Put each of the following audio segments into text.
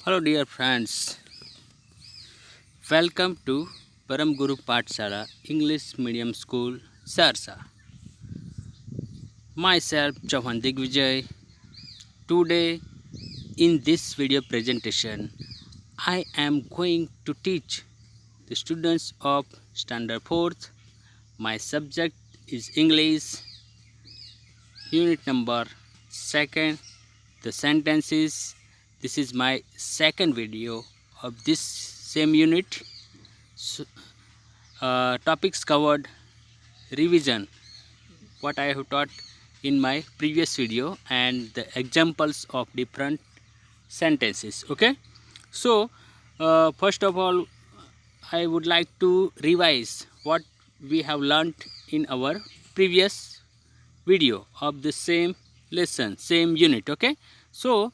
Hello dear friends, welcome to Param Guru Pathshala English Medium School Sarsa. Myself Chauhan Digvijay. Today in this video presentation I am going to teach the students of Standard 4th. My subject is English, unit number 2nd, the sentences. This is my second video of this same unit. So, topics covered: revision, what I have taught in my previous video, and the examples of different sentences. Okay, so first of all, I would like to revise what we have learnt in our previous video of the same lesson, same unit. Okay, so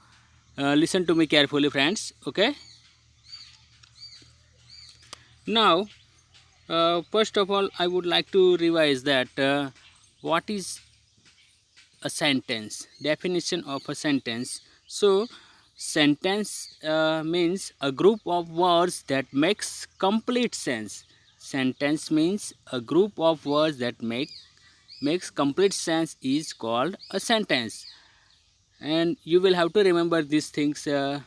listen to me carefully, friends. Okay, now first of all, I would like to revise that what is a sentence, definition of a sentence. So sentence means a group of words that makes complete sense. Sentence means a group of words that makes complete sense is called a sentence. And you will have to remember these things. A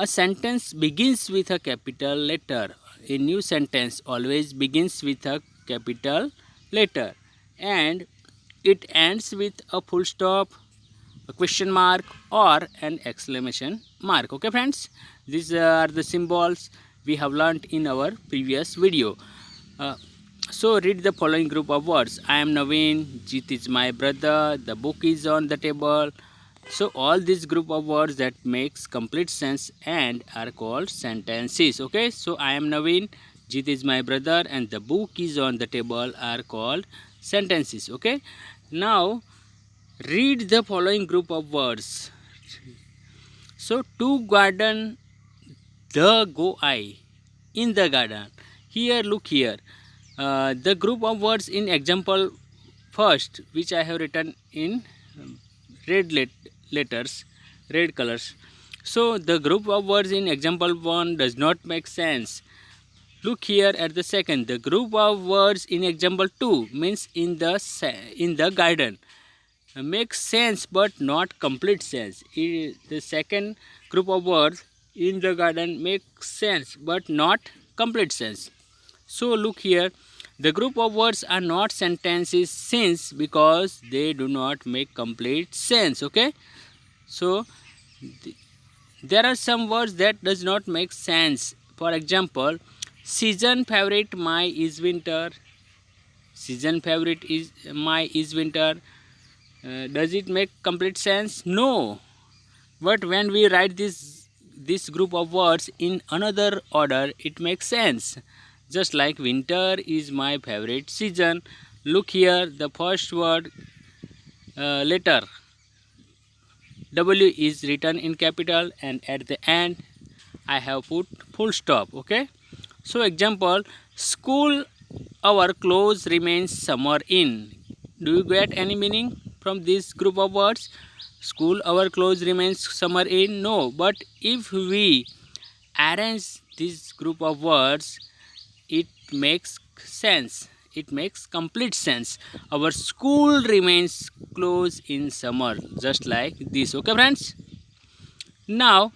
sentence begins with a capital letter. A new sentence always begins with a capital letter, and it ends with a full stop, a question mark, or an exclamation mark. Okay, friends, these are the symbols we have learnt in our previous video. Uh, so read the following group of words. I am Naveen, Jeet is my brother, the book is on the table. So all these group of words that makes complete sense and are called sentences. Okay, so I am Naveen, Jeet is my brother, and the book is on the table are called sentences. Okay, now read the following group of words. So to garden, the go I, in the garden. Here, look here. The group of words in example first, which I have written in red letters, red colors. So the group of words in example 1 does not make sense. Look here at the second. The group of words in example 2 means in the garden makes sense but not complete sense. The second group of words in the garden makes sense but not complete sense. So look here, the group of words are not sentences since because they do not make complete sense. Okay, so there are some words that does not make sense. For example, season favorite my is winter. Season favorite is my is winter. Does it make complete sense? No. But when we write this group of words in another order, it makes sense. Just like winter is my favorite season. Look here, the first word letter W is written in capital, and at the end I have put full stop. Okay. So example, school our clothes remains summer in. Do you get any meaning from this group of words? School our clothes remains summer in? No. But if we arrange this group of words, it makes sense. It makes complete sense. Our school remains closed in summer, just like this. Okay, friends. Now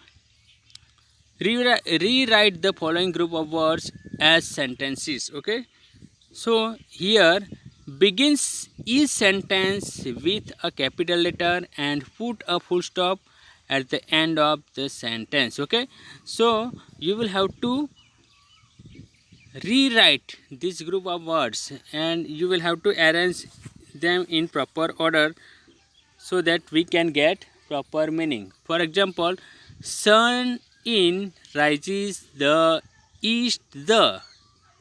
rewrite the following group of words as sentences. Okay, so here begins each sentence with a capital letter and put a full stop at the end of the sentence. Okay, so you will have to rewrite this group of words and you will have to arrange them in proper order so that we can get proper meaning. For example, sun in rises the east the.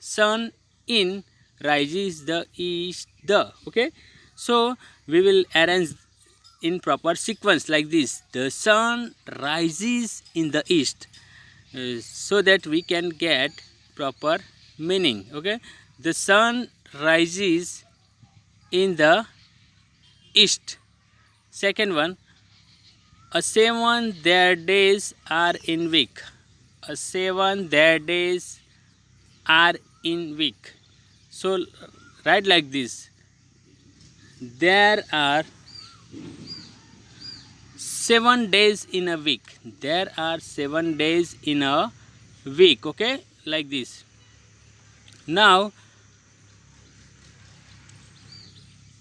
Sun in rises the east the. Okay, so we will arrange in proper sequence like this. The sun rises in the east, so that we can get proper meaning. Okay, the sun rises in the east. Second one, A 7 their days are in week. A 7 their days are in week. So write like this. There are 7 days in a week. There are 7 days in a week. Okay, like this. Now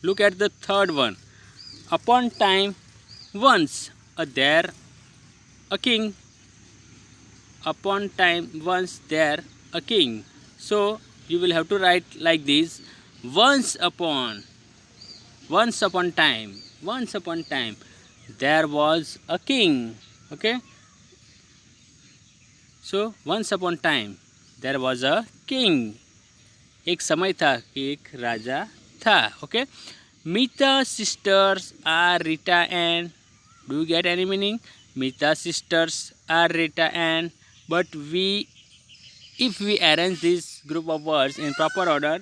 look at the third one. Upon time once there a king. Upon time once there a king. So you will have to write like this. Once upon time, there was a king. Okay, so once upon time there was a king. एक समय था कि एक राजा था. Okay, Mita sisters are Rita and, do you get any meaning? Mita sisters are Rita and, but if we arrange this group of words in proper order,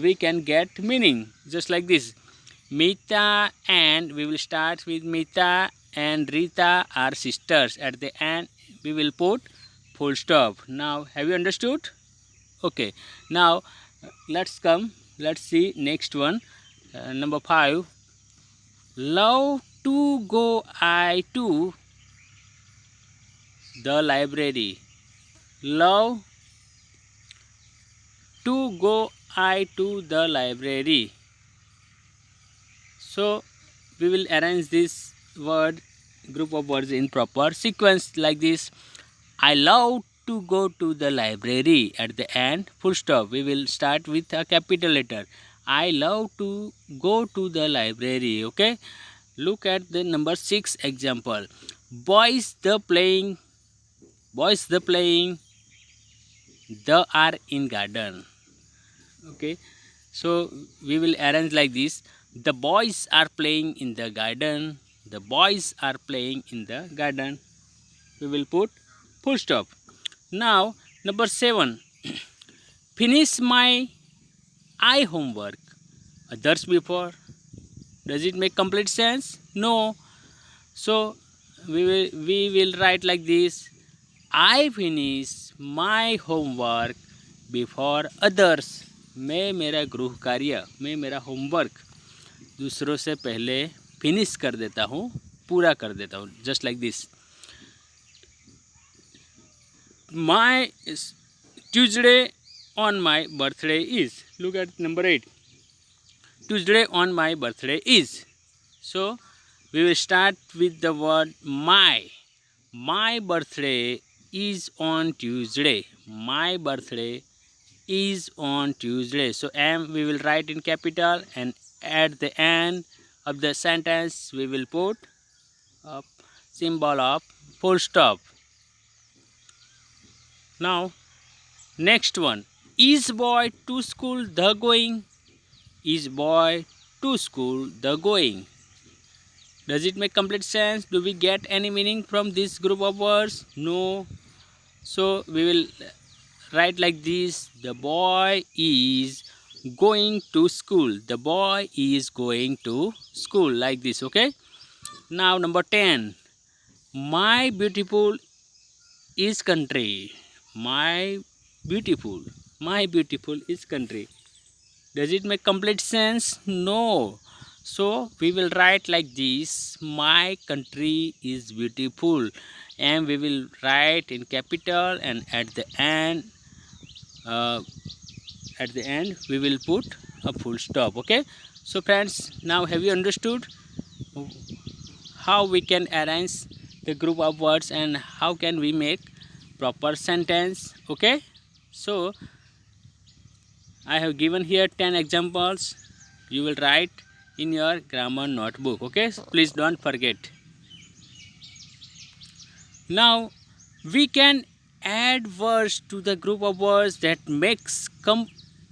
we can get meaning just like this. Mita and, we will start with Mita and Rita are sisters. At the end we will put full stop. Now have you understood? Okay, now let's see next one. Number 5. Love to go I to the library. Love to go I to the library. So we will arrange this group of words in proper sequence like this. I love to go to the library. At the end, full stop. We will start with a capital letter. I love to go to the library. Okay, look at the number 6 example. Boys the playing the are in garden. Okay, so we will arrange like this. The boys are playing in the garden. The boys are playing in the garden. We will put full stop. Now number 7. Finish my homework others before. Does it make complete sense? No. So we will write like this. I finish my homework before others. मैं मेरा गृह कार्य, मैं मेरा homework दूसरों से पहले finish कर देता हूँ, पूरा कर देता हूँ. Just like this. My Tuesday on my birthday is. Look at number 8. Tuesday on my birthday is. So we will start with the word my. My birthday is on Tuesday. My birthday is on Tuesday. So M we will write in capital, and at the end of the sentence we will put a symbol of full stop. Now next one. Is boy to school the going? Is boy to school the going? Does it make complete sense? Do we get any meaning from this group of words? No. So we will write like this. The boy is going to school. The boy is going to school, like this. Okay, now number 10. My beautiful is country. My beautiful is country. Does it make complete sense? No. So we will write like this. My country is beautiful, and we will write in capital, and at the end we will put a full stop. Okay, so friends, now have you understood how we can arrange the group of words and how can we make proper sentence? Okay, so I have given here 10 examples. You will write in your grammar notebook. Okay, so please don't forget. Now we can add words to the group of words that makes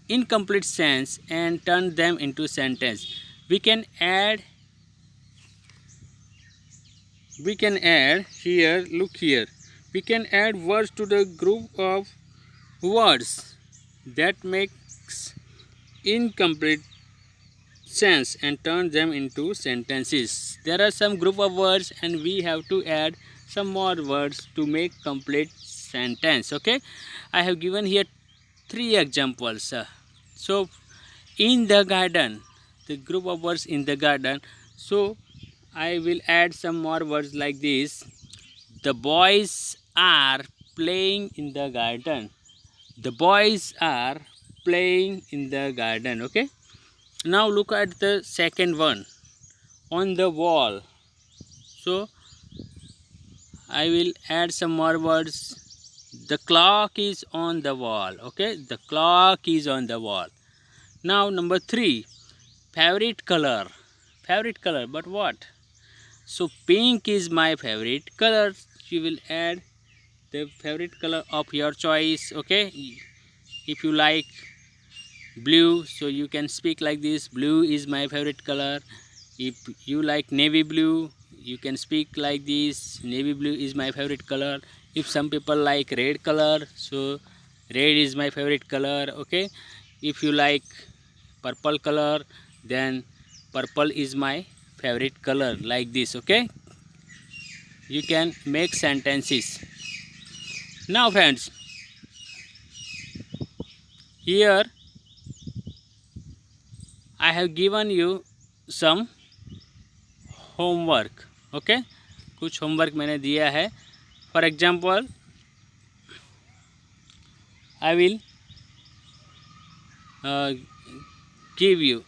incomplete sense and turn them into sentence. We can add here, look here. We can add words to the group of words that makes incomplete sense and turn them into sentences. There are some group of words and we have to add some more words to make complete sentence. Okay, I have given here three examples. So in the garden, the group of words in the garden. So I will add some more words like this. The boys are playing in the garden. The boys are playing in the garden. Okay, now look at the second one, on the wall. So I will add some more words. The clock is on the wall. Okay, the clock is on the wall. Now number 3, favorite color. Favorite color, but what? So pink is my favorite color. You will add the favorite color of your choice. Okay, if you like blue, so you can speak like this, blue is my favorite color. If you like navy blue, you can speak like this, navy blue is my favorite color. If some people like red color, so red is my favorite color. Okay, if you like purple color, then purple is my favorite color, like this. Okay, you can make sentences. Now friends, here I have given you some homework. Okay, कुछ homework मैंने दिया है. For example I will give you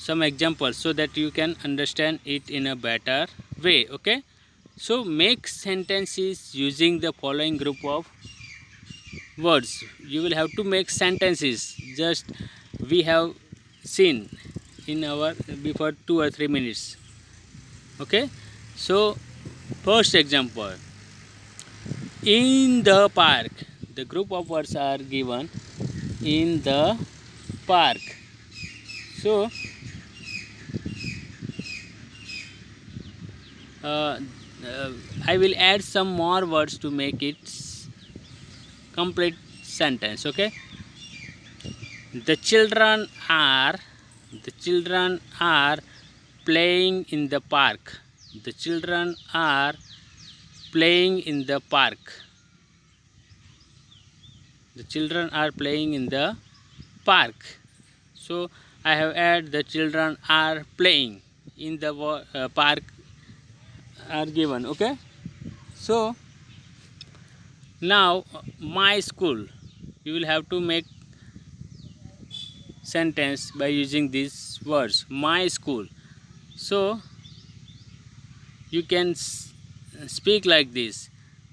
some examples so that you can understand it in a better way. Okay, so make sentences using the following group of words. You will have to make sentences just we have seen in our before 2 or 3 minutes. Okay, so first example, in the park. The group of words are given in the park. So uh, I will add some more words to make it complete sentence. Okay, the children are playing in the park. The children are playing in the park. The children are playing in the park. So I have added the children are playing in the park are given. Okay, so now my school, you will have to make sentence by using these words, my school. So you can speak like this,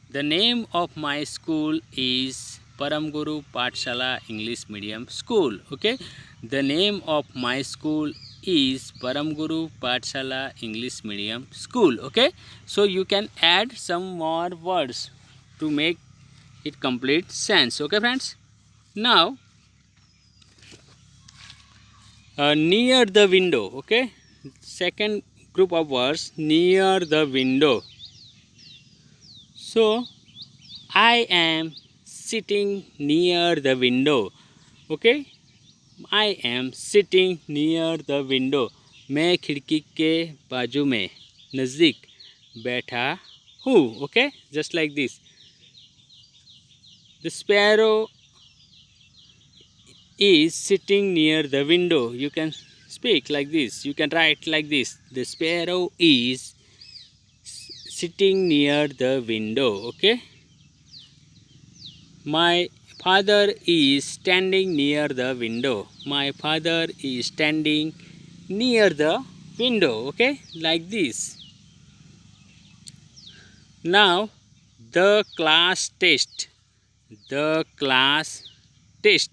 the name of my school is Param Guru Pathshala English Medium School. Okay, the name of my school is Param Guru Pathshala English Medium School. Okay, so you can add some more words to make it complete sense. Okay friends, now near the window. Okay, second group of words, near the window. So I am sitting near the window. Okay, I am sitting near the window. मैं खिड़की के बाजू में नज़दीक बैठा हूँ. Okay, just like this. The sparrow is sitting near the window. You can speak like this. You can write like this. The sparrow is sitting near the window. Okay. My father is standing near the window. My father is standing near the window. Okay, like this. Now the class test. The class test.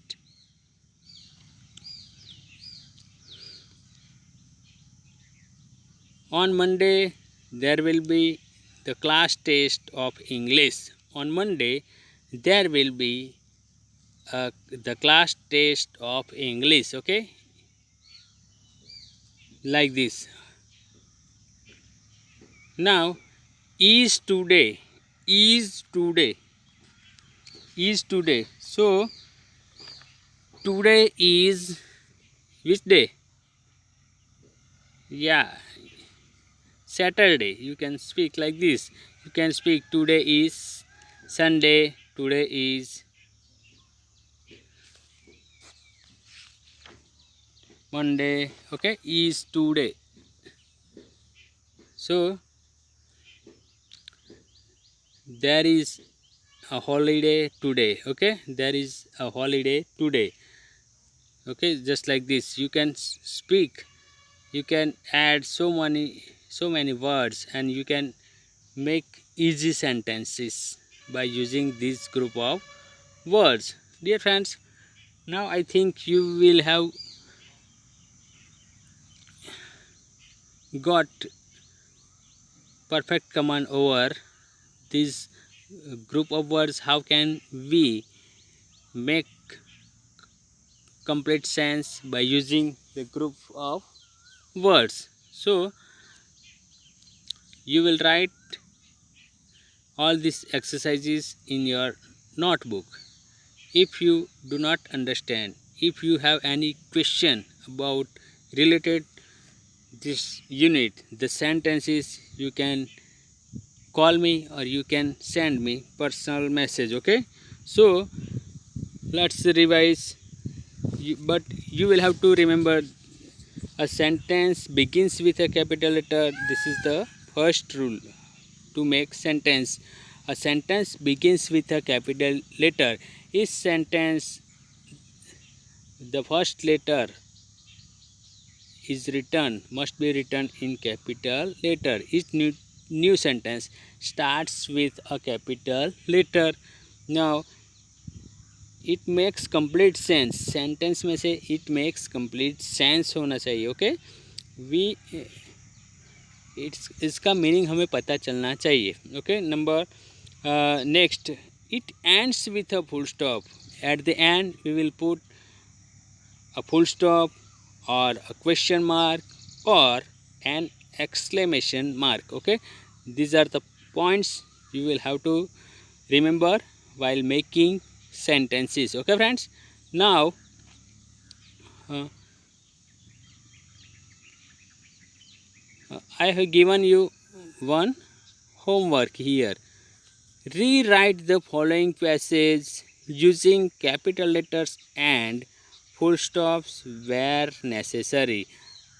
On Monday there will be the class test of English. On Monday there will be the class test of English. Okay, like this. Now is today. Is today. Is today. So today is which day? Yeah, Saturday. You can speak like this. You can speak today is Sunday. Today is Monday. Okay, is today. So there is a holiday today. Okay, there is a holiday today. Okay, just like this. You can speak. You can add so many words, and you can make easy sentences by using this group of words. Dear friends, now I think you will have got perfect command over this group of words. How can we make complete sense by using the group of words? So you will write all these exercises in your notebook. If you do not understand, if you have any question about related this unit, the sentences, you can call me or you can send me personal message. Okay, so let's revise. But you will have to remember, a sentence begins with a capital letter. This is the first rule to make sentence. A sentence begins with a capital letter. Each sentence, the first letter is written, must be written in capital letter. Each new sentence starts with a capital letter. Now it makes complete sense. Sentence में से it makes complete sense होना चाहिए. Okay, we इसका meaning हमें पता चलना चाहिए. Okay, number next, it ends with a full stop. At the end we will put a full stop or a question mark or an exclamation mark. Okay, these are the points you will have to remember while making sentences. Okay friends, now uh, I have given you one homework here. Rewrite the following passage using capital letters and full stops where necessary.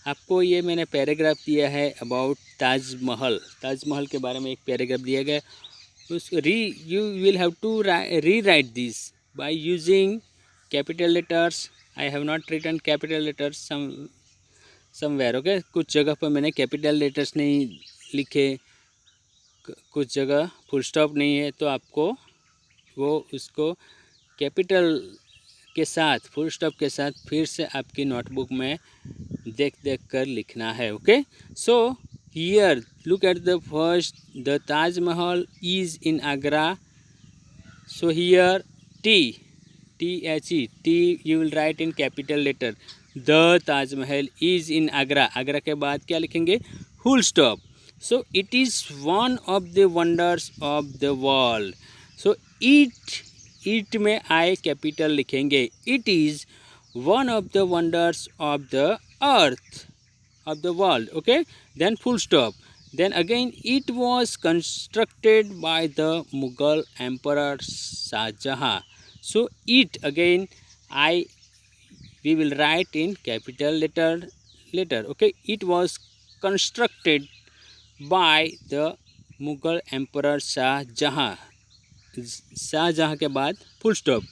आपको ये मैंने paragraph दिया है about Taj Mahal. Taj Mahal के बारे में एक paragraph दिया गया. उस you will have to rewrite this by using capital letters. I have not written capital letters somewhere. Okay, कुछ जगह पर मैंने कैपिटल लेटर्स नहीं लिखे, कुछ जगह फुल स्टॉप नहीं है, तो आपको वो उसको कैपिटल के साथ, फुल स्टॉप के साथ फिर से आपकी नोटबुक में देख देख कर लिखना है. Okay, so here look at the first, the Taj Mahal is in Agra. So here T you will write in capital letter. The Taj Mahal is in Agra. Agra के बाद क्या लिखेंगे? Full stop. So it is one of the wonders of the world. So it में I capital लिखेंगे. It is one of the wonders of the earth, of the world. Okay, then full stop. Then again, it was constructed by the Mughal Emperor Shah Jahan. So it again, we will write in capital letter. Okay, it was constructed by the Mughal Emperor Shah Jahan. Shah Jahan के बाद full stop.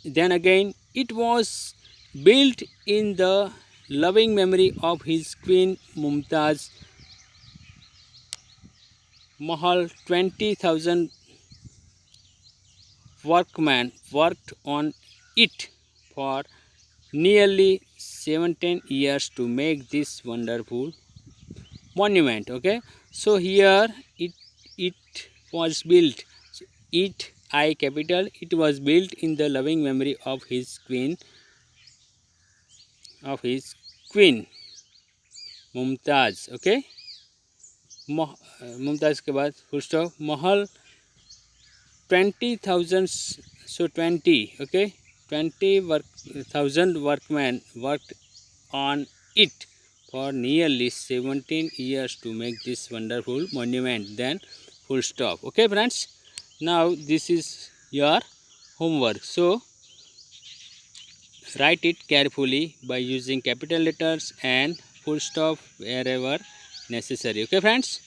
Then again, it was built in the loving memory of his queen Mumtaz Mahal. 20,000 workmen worked on it for nearly 17 years to make this wonderful monument. Okay, so here it was built. It I capital, it was built in the loving memory of his queen Mumtaz. Okay, Mumtaz के बाद full stop. Mahal 20,000, so 20. Okay, 20,000 workmen worked on it for nearly 17 years to make this wonderful monument, then full stop. Okay friends, now this is your homework. So write it carefully by using capital letters and full stop wherever necessary. Okay friends.